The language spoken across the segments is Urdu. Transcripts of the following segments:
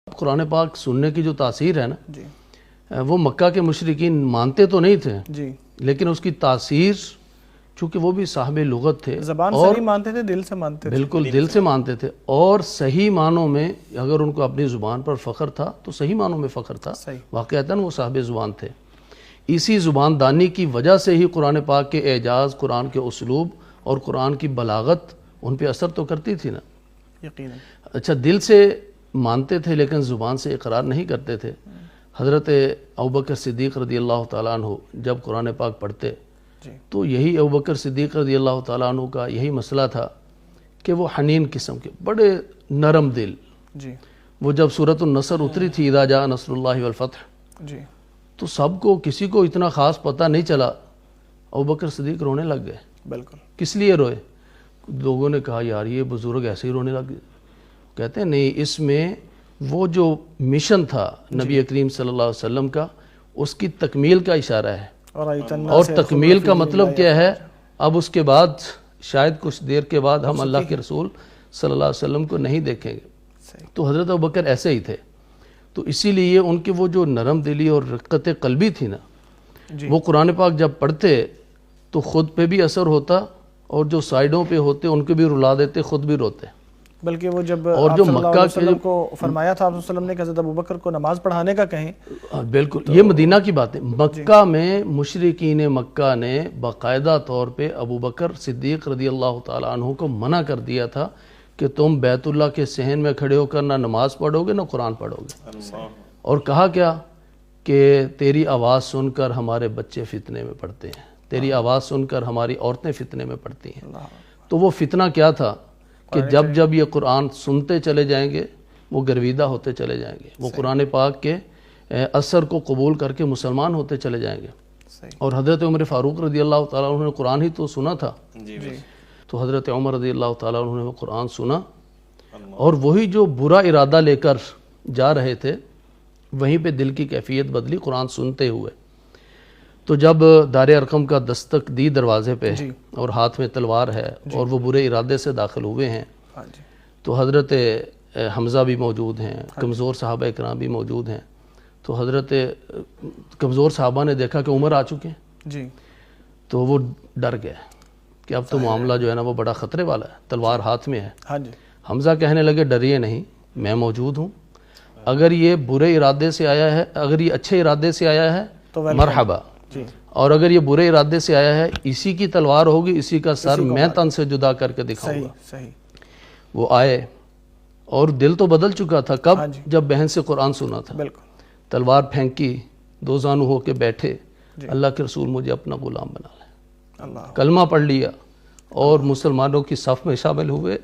قرآن پاک سننے کی جو تاثیر ہے نا جی وہ مکہ کے مشرکین مانتے تو نہیں تھے جی لیکن اس کی تاثیر چونکہ وہ بھی صاحب لغت تھے زبان سے نہیں مانتے تھے، دل سے مانتے تھے. بالکل دل سے مانتے تھے، اور صحیح معنوں میں اگر ان کو اپنی زبان پر فخر تھا تو صحیح معنوں میں فخر تھا، صحیح. واقعتاً وہ صاحب زبان تھے. اسی زبان دانی کی وجہ سے ہی قرآن پاک کے اعجاز، قرآن کے اسلوب اور قرآن کی بلاغت ان پہ اثر تو کرتی تھی نا. یقیناً. اچھا، دل سے مانتے تھے لیکن زبان سے اقرار نہیں کرتے تھے. حضرت ابوبکر صدیق رضی اللہ تعالیٰ عنہ جب قرآن پاک پڑھتے جی تو یہی ابوبکر صدیق رضی اللہ تعالیٰ عنہ کا یہی مسئلہ تھا کہ وہ حنین قسم کے بڑے نرم دل. جی وہ جب سورۃ النصر اتری تھی، اذا جاء نصر اللہ والفتح، جی تو سب کو کسی کو اتنا خاص پتہ نہیں چلا. ابوبکر صدیق رونے لگ گئے. بالکل. کس لیے روئے؟ لوگوں نے کہا یار یہ بزرگ ایسے ہی رونے لگ گئے. کہتے ہیں نہیں، اس میں وہ جو مشن تھا نبی کریم صلی اللہ علیہ وسلم کا، اس کی تکمیل کا اشارہ ہے. اور تکمیل کا مطلب کیا ہے؟ اب اس کے بعد شاید کچھ دیر کے بعد ہم اللہ کے رسول صلی اللہ علیہ وسلم کو نہیں دیکھیں گے. تو حضرت ابوبکر ایسے ہی تھے. تو اسی لیے ان کی وہ جو نرم دلی اور رقت قلبی تھی نا، وہ قرآن پاک جب پڑھتے تو خود پہ بھی اثر ہوتا اور جو سائیڈوں پہ ہوتے ان کو بھی رلا دیتے، خود بھی روتے. بلکہ وہ جب اور آپ جو صلی اللہ مکہ علیہ کے وسلم کو فرمایا تھا، آپ صلی اللہ علیہ وسلم نے کہ حضرت ابوبکر کو نماز پڑھانے کا کہیں. بالکل، یہ مدینہ کی بات ہے. مکہ میں مشرکین مکہ نے باقاعدہ طور پہ ابوبکر صدیق رضی اللہ تعالیٰ عنہ کو منع کر دیا تھا کہ تم بیت اللہ کے صحن میں کھڑے ہو کر نہ نماز پڑھو گے نہ قرآن پڑھو گے. اور کہا کیا کہ تیری آواز سن کر ہمارے بچے فتنے میں پڑتے ہیں، تیری آواز سن کر ہماری عورتیں فتنے میں پڑتی ہیں. تو وہ فتنہ کیا تھا کہ جب جب یہ قرآن سنتے چلے جائیں گے وہ گرویدہ ہوتے چلے جائیں گے، وہ قرآن پاک کے اثر کو قبول کر کے مسلمان ہوتے چلے جائیں گے. اور حضرت عمر فاروق رضی اللہ تعالیٰ عنہ نے قرآن ہی تو سنا تھا. تو حضرت عمر رضی اللہ تعالیٰ عنہ نے وہ قرآن سنا، اور وہی جو برا ارادہ لے کر جا رہے تھے وہیں پہ دل کی کیفیت بدلی قرآن سنتے ہوئے. تو جب دار ارقم کا دستک دی دروازے پہ اور ہاتھ میں تلوار ہے اور وہ برے ارادے سے داخل ہوئے ہیں، تو حضرت حمزہ بھی موجود ہیں، کمزور صحابہ اکرام بھی موجود ہیں. تو حضرت کمزور صحابہ نے دیکھا کہ عمر آ چکے ہیں، جی تو وہ ڈر گئے کہ اب تو معاملہ جو ہے نا وہ بڑا خطرے والا ہے، تلوار ہاتھ میں ہے. ہاں جی. حمزہ کہنے لگے ڈریے نہیں، میں موجود ہوں. اگر یہ برے ارادے سے آیا ہے، اگر یہ اچھے ارادے سے آیا ہے تو مرحبا، اور اگر یہ برے ارادے سے آیا ہے اسی کی تلوار ہوگی، اسی کا سر میں تن سے جدا کر کے دکھاؤں گا. وہ آئے اور دل تو بدل چکا تھا. کب؟ جب بہن سے قرآن سنا تھا. تلوار پھینکی، دو زانو ہو کے بیٹھے، اللہ کے رسول مجھے اپنا غلام بنا لے. کلمہ پڑھ لیا اور مسلمانوں کی صف میں شامل ہوئے.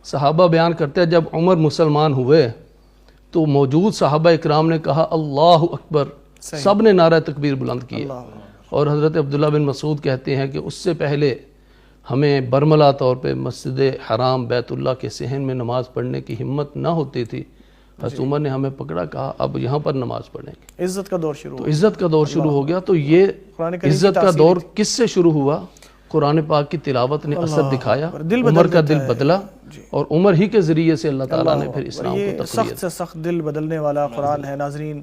صحابہ بیان کرتے ہیں جب عمر مسلمان ہوئے تو موجود صحابہ اکرام نے کہا اللہ اکبر، سب نے نعرہ تکبیر بلند کیا. اور حضرت عبداللہ بن مسعود کہتے ہیں کہ اس سے پہلے ہمیں برملا طور پہ مسجد حرام بیت اللہ کے صحن میں نماز پڑھنے کی ہمت نہ ہوتی تھی. حضرت عمر نے ہمیں پکڑا، کہا اب یہاں پر نماز پڑھیں گے. عزت کا دور شروع، تو عزت کا دور شروع ہو گیا. تو یہ عزت کا دور کس سے شروع ہوا؟ قرآن پاک کی تلاوت نے اثر دکھایا، عمر کا دل بدلا، اور عمر ہی کے ذریعے سے اللہ تعالیٰ نے پھر اسلام کو تقویت. سخت سے سخت دل بدلنے والا قرآن ہے ناظرین.